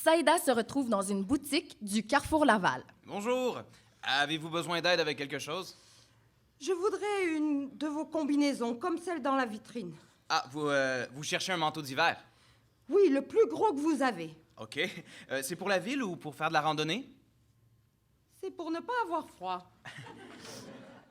Saïda se retrouve dans une boutique du Carrefour Laval. Bonjour. Avez-vous besoin d'aide avec quelque chose? Je voudrais une de vos combinaisons, comme celle dans la vitrine. Ah, vous cherchez un manteau d'hiver? Oui, le plus gros que vous avez. OK. C'est pour la ville ou pour faire de la randonnée? C'est pour ne pas avoir froid.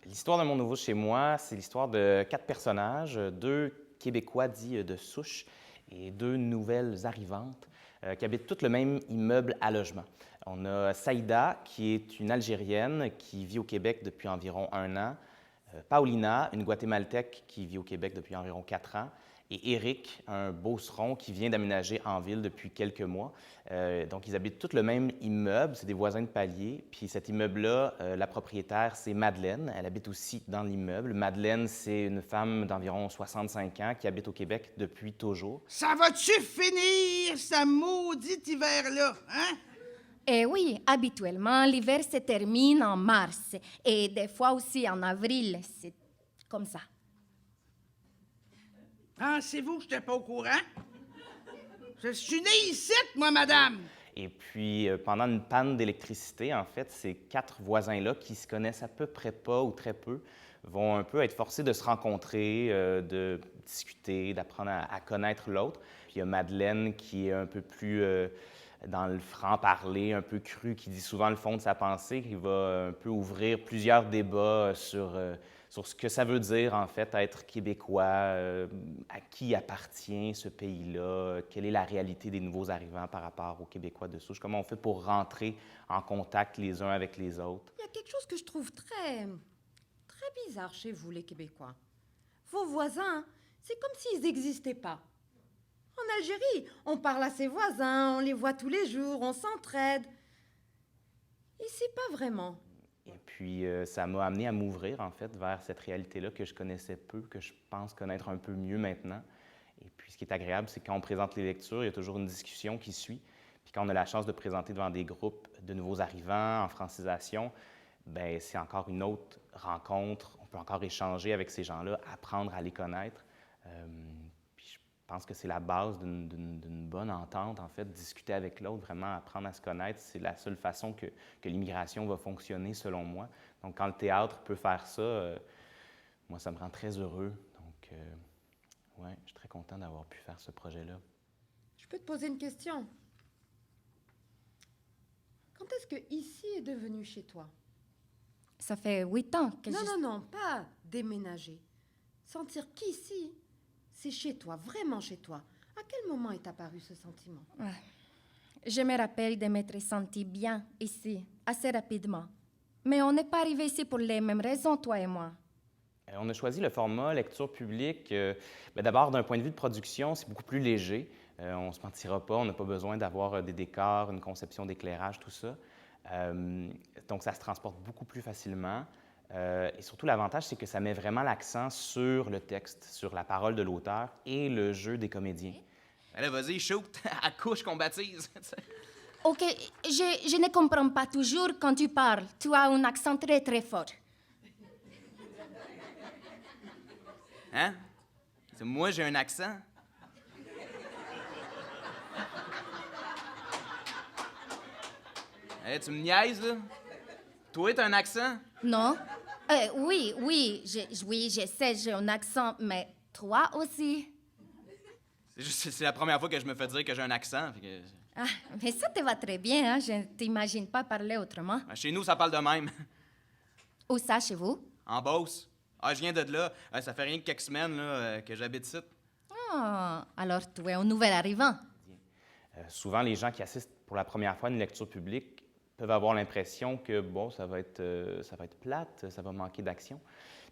L'histoire de Mon Nouveau chez moi, c'est l'histoire de 4 personnages, 2 Québécois dits de souche et 2 nouvelles arrivantes qui habitent tous le même immeuble à logement. On a Saïda, qui est une Algérienne qui vit au Québec depuis environ 1 an, Paulina, une Guatémaltèque qui vit au Québec depuis environ 4 ans, et Éric, un Beauceron qui vient d'aménager en ville depuis quelques mois. Donc, ils habitent tous le même immeuble, c'est des voisins de palier. Puis cet immeuble-là, la propriétaire, c'est Madeleine. Elle habite aussi dans l'immeuble. Madeleine, c'est une femme d'environ 65 ans qui habite au Québec depuis toujours. Ça va-tu finir, ce maudit hiver-là, hein? Et oui, habituellement, l'hiver se termine en mars et des fois aussi en avril. C'est comme ça. Pensez-vous que j'étais pas au courant? Je suis né ici, moi, madame! Et puis, pendant une panne d'électricité, en fait, ces 4 voisins-là, qui se connaissent à peu près pas ou très peu, vont un peu être forcés de se rencontrer, de discuter, d'apprendre à connaître l'autre. Puis il y a Madeleine qui est un peu plus dans le franc-parler, un peu cru, qui dit souvent le fond de sa pensée, qui va un peu ouvrir plusieurs débats sur ce que ça veut dire, en fait, être québécois, à qui appartient ce pays-là, quelle est la réalité des nouveaux arrivants par rapport aux Québécois de souche, comment on fait pour rentrer en contact les uns avec les autres. Il y a quelque chose que je trouve très bizarre chez vous, les Québécois. Vos voisins, c'est comme s'ils n'existaient pas. En Algérie, on parle à ses voisins, on les voit tous les jours, on s'entraide. Ici, pas vraiment. Et puis, ça m'a amené à m'ouvrir, en fait, vers cette réalité-là que je connaissais peu, que je pense connaître un peu mieux maintenant. Et puis, ce qui est agréable, c'est que quand on présente les lectures, il y a toujours une discussion qui suit. Puis quand on a la chance de présenter devant des groupes de nouveaux arrivants en francisation, bien, c'est encore une autre rencontre. On peut encore échanger avec ces gens-là, apprendre à les connaître. Puis je pense que c'est la base d'une bonne entente, en fait, discuter avec l'autre, vraiment apprendre à se connaître. C'est la seule façon que l'immigration va fonctionner, selon moi. Donc, quand le théâtre peut faire ça, moi, ça me rend très heureux. Donc, ouais, je suis très content d'avoir pu faire ce projet-là. Je peux te poser une question? Quand est-ce que ici est devenu chez toi? Ça fait 8 ans que Non, pas déménager. Sentir qu'ici, c'est chez toi, vraiment chez toi. À quel moment est apparu ce sentiment? Je me rappelle de m'être sentie bien ici, assez rapidement. Mais on n'est pas arrivé ici pour les mêmes raisons, toi et moi. On a choisi le format lecture publique. D'abord, d'un point de vue de production, c'est beaucoup plus léger. On ne se mentira pas, on n'a pas besoin d'avoir des décors, une conception d'éclairage, tout ça. Donc, ça se transporte beaucoup plus facilement. Et surtout, l'avantage, c'est que ça met vraiment l'accent sur le texte, sur la parole de l'auteur et le jeu des comédiens. Allez, vas-y, shoot! Accouche qu'on baptise! OK, je ne comprends pas toujours quand tu parles. Tu as un accent très, très fort. Hein? Moi, j'ai un accent. Hey, tu me niaises, là? Toi, t'as un accent? Non? Oui, oui, je sais, j'ai un accent, mais toi aussi. C'est la première fois que je me fais dire que j'ai un accent. Fait que... Ah, mais ça te va très bien, hein? Je ne t'imagine pas parler autrement. Chez nous, ça parle de même. Où ça, chez vous? En Beauce. Ah, je viens de là. Ça fait rien que quelques semaines là, que j'habite ici. Ah, alors tu es un nouvel arrivant. Souvent, les gens qui assistent pour la première fois à une lecture publique peuvent avoir l'impression que, bon, ça va être plate, ça va manquer d'action.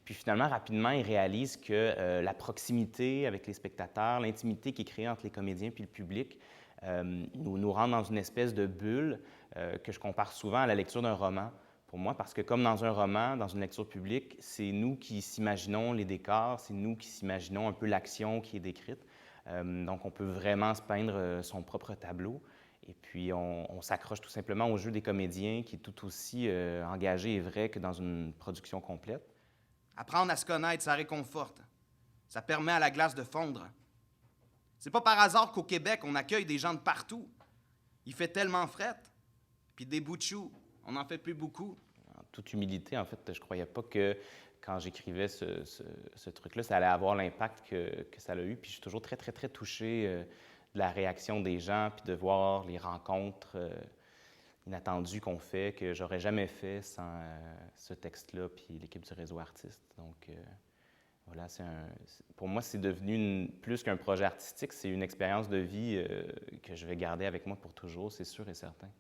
Puis finalement, rapidement, ils réalisent que la proximité avec les spectateurs, l'intimité qui est créée entre les comédiens puis le public, nous rend dans une espèce de bulle que je compare souvent à la lecture d'un roman, pour moi, parce que comme dans un roman, dans une lecture publique, c'est nous qui s'imaginons les décors, c'est nous qui s'imaginons un peu l'action qui est décrite. Donc, on peut vraiment se peindre son propre tableau. Et puis, on s'accroche tout simplement au jeu des comédiens, qui est tout aussi engagé et vrai que dans une production complète. Apprendre à se connaître, ça réconforte. Ça permet à la glace de fondre. C'est pas par hasard qu'au Québec, on accueille des gens de partout. Il fait tellement fret. Puis des bouts de choux, on n'en fait plus beaucoup. En toute humilité, en fait, je croyais pas que quand j'écrivais ce truc-là, ça allait avoir l'impact que ça a eu. Puis je suis toujours très, très, très touché de la réaction des gens, puis de voir les rencontres inattendues qu'on fait, que j'aurais jamais fait sans ce texte-là, puis l'équipe du réseau artiste. Donc, voilà, pour moi, c'est devenu plus qu'un projet artistique, c'est une expérience de vie que je vais garder avec moi pour toujours, c'est sûr et certain.